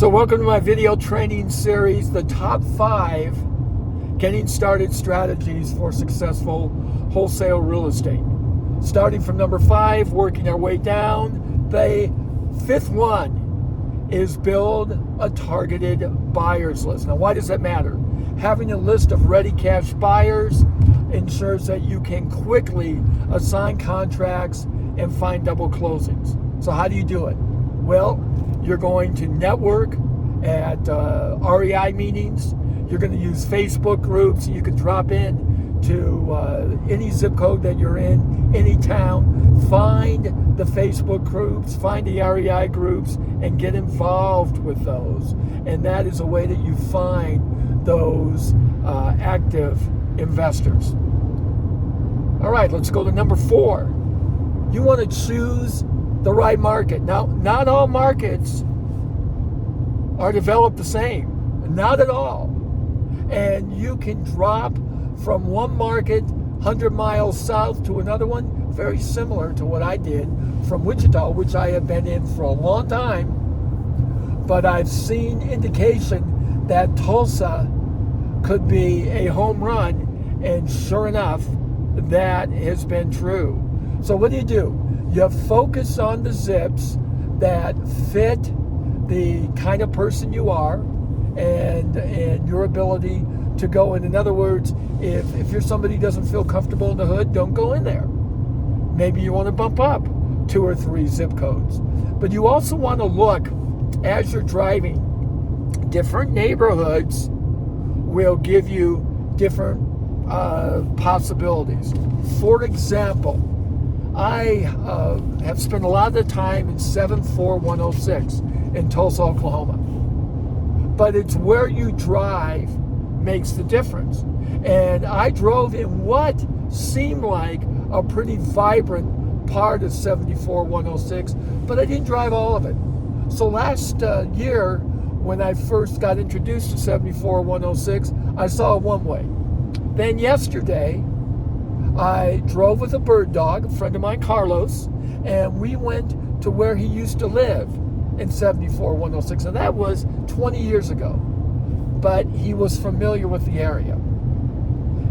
So welcome to my video training series, the top 5 getting started strategies for successful wholesale real estate. Starting from number 5, working our way down. The 5th one is build a targeted buyers list. Now, why does that matter? Having a list of ready cash buyers ensures that you can quickly assign contracts and find double closings. So how do you do it? Well, you're going to network at REI meetings. You're going to use Facebook groups. You can drop in to any zip code that you're in, any town. Find the Facebook groups, find the REI groups, and get involved with those. And that is a way that you find those active investors. All right, let's go to number 4. You want to choose the right market. Now, not all markets are developed the same. Not at all. And you can drop from one market 100 miles south to another one, very similar to what I did from Wichita, which I have been in for a long time. But I've seen indication that Tulsa could be a home run, and sure enough, that has been true. So what do? You focus on the zips that fit the kind of person you are and your ability to go in. In other words, if you're somebody who doesn't feel comfortable in the hood, don't go in there. Maybe you want to bump up 2 or 3 zip codes. But you also want to look, as you're driving, different neighborhoods will give you different possibilities. For example, I have spent a lot of the time in 74106 in Tulsa, Oklahoma. But it's where you drive makes the difference. And I drove in what seemed like a pretty vibrant part of 74106, but I didn't drive all of it. So last year, when I first got introduced to 74106, I saw a one-way. Then yesterday, I drove with a bird dog, a friend of mine, Carlos, and we went to where he used to live in 74106, and that was 20 years ago. But he was familiar with the area.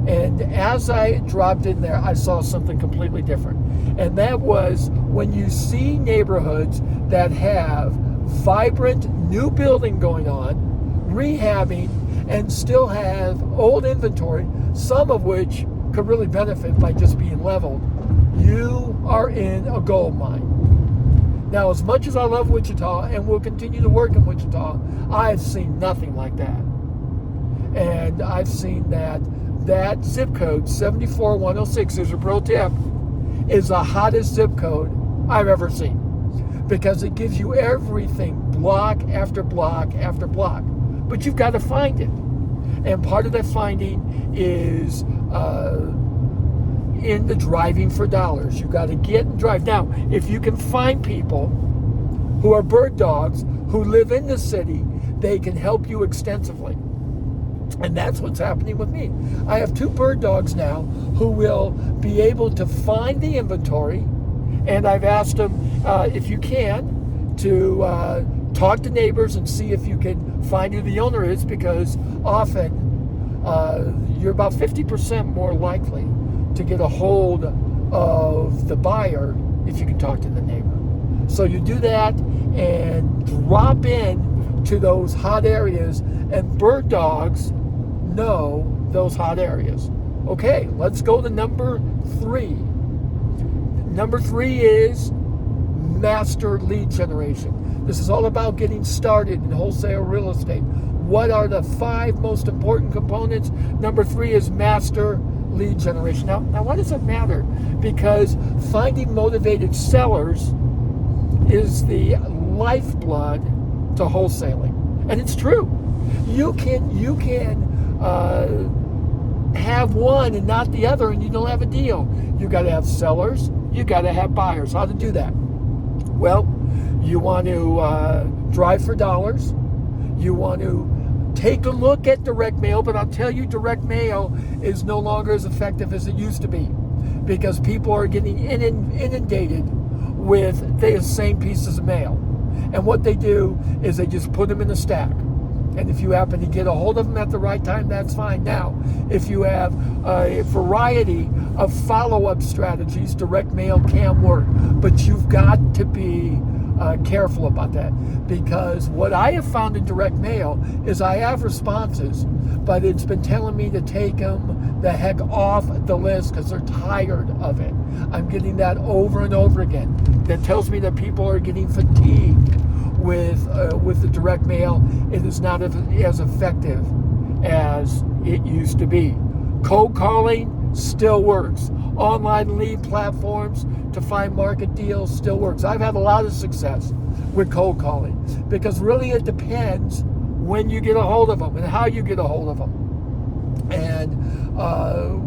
And as I dropped in there, I saw something completely different. And that was when you see neighborhoods that have vibrant new building going on, rehabbing, and still have old inventory, some of which could really benefit by just being leveled, you are in a gold mine. Now, as much as I love Wichita and will continue to work in Wichita, I've seen nothing like that. And I've seen that zip code, 74106, is a pro tip, is the hottest zip code I've ever seen. Because it gives you everything, block after block after block. But you've got to find it. And part of that finding is in the driving for dollars. You've got to get and drive. Now, if you can find people who are bird dogs who live in the city, they can help you extensively. And that's what's happening with me. I have 2 bird dogs now who will be able to find the inventory, and I've asked them, if you can, to talk to neighbors and see if you can find who the owner is, because often you're about 50% more likely to get a hold of the buyer if you can talk to the neighbor. So you do that and drop in to those hot areas, and bird dogs know those hot areas. Okay, let's go to number 3. Number 3 is master lead generation. This is all about getting started in wholesale real estate. What are the 5 most important components? Number 3 is master lead generation. Now, why does that matter? Because finding motivated sellers is the lifeblood to wholesaling. And it's true. You can have one and not the other, and you don't have a deal. You got to have sellers. You got to have buyers. How to do that? Well, you want to drive for dollars. You want to take a look at direct mail, but I'll tell you, direct mail is no longer as effective as it used to be, because people are getting inundated with the same pieces of mail. And what they do is they just put them in a stack. And if you happen to get a hold of them at the right time, that's fine. Now, if you have a variety of follow-up strategies, direct mail can work. But you've got to be careful about that, because what I have found in direct mail is I have responses, but it's been telling me to take them the heck off the list because they're tired of it. I'm getting that over and over again. That tells me that people are getting fatigued with the direct mail. It is not as effective as it used to be. Cold calling still works. Online lead platforms to find market deals still works. I've had a lot of success with cold calling because really it depends when you get a hold of them and how you get a hold of them. And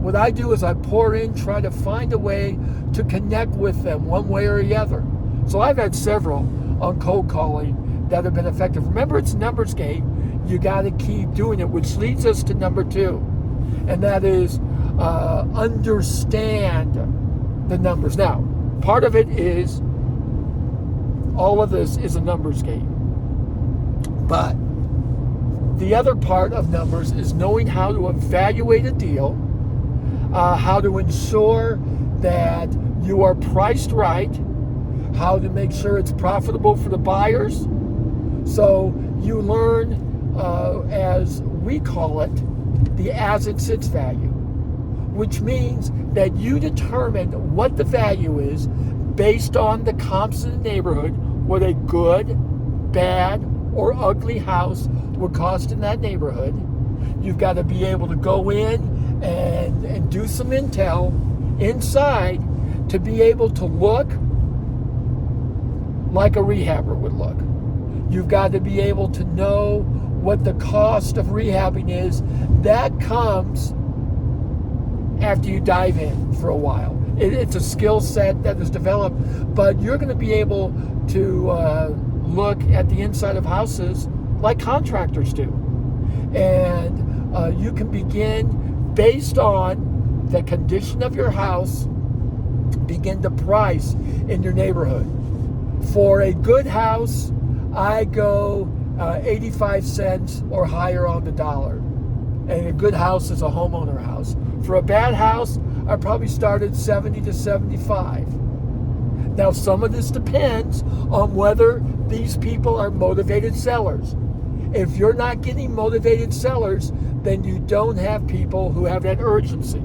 what I do is I pour in, try to find a way to connect with them one way or the other. So I've had several on cold calling that have been effective. Remember, it's a numbers game. You got to keep doing it, which leads us to number 2, and that is understand the numbers. Now, part of it is all of this is a numbers game, but the other part of numbers is knowing how to evaluate a deal, how to ensure that you are priced right, how to make sure it's profitable for the buyers. So you learn, as we call it, the as it sits value, which means that you determine what the value is based on the comps in the neighborhood, what a good, bad, or ugly house would cost in that neighborhood. You've got to be able to go in and do some intel inside to be able to look like a rehabber would look. You've got to be able to know what the cost of rehabbing is. That comes after you dive in for a while. It's a skill set that is developed, but you're going to be able to look at the inside of houses like contractors do. And you can begin, based on the condition of your house, begin to price in your neighborhood. For a good house, I go 85 cents or higher on the dollar. And a good house is a homeowner house. For a bad house, I probably start at 70 to 75. Now, some of this depends on whether these people are motivated sellers. If you're not getting motivated sellers, then you don't have people who have that urgency.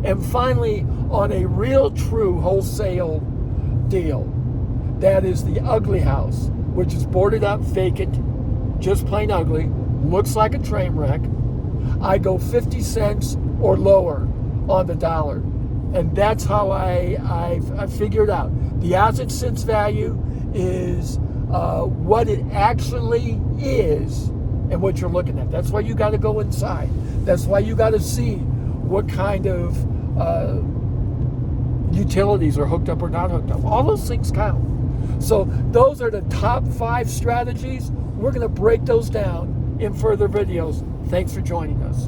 And finally, on a real true wholesale deal, that is the ugly house, which is boarded up, vacant, just plain ugly, looks like a train wreck, I go 50 cents or lower on the dollar. And that's how I figured out. The as it sits value is what it actually is and what you're looking at. That's why you got to go inside. That's why you got to see what kind of utilities are hooked up or not hooked up. All those things count. So those are the top 5 strategies. We're going to break those down in further videos. Thanks for joining us.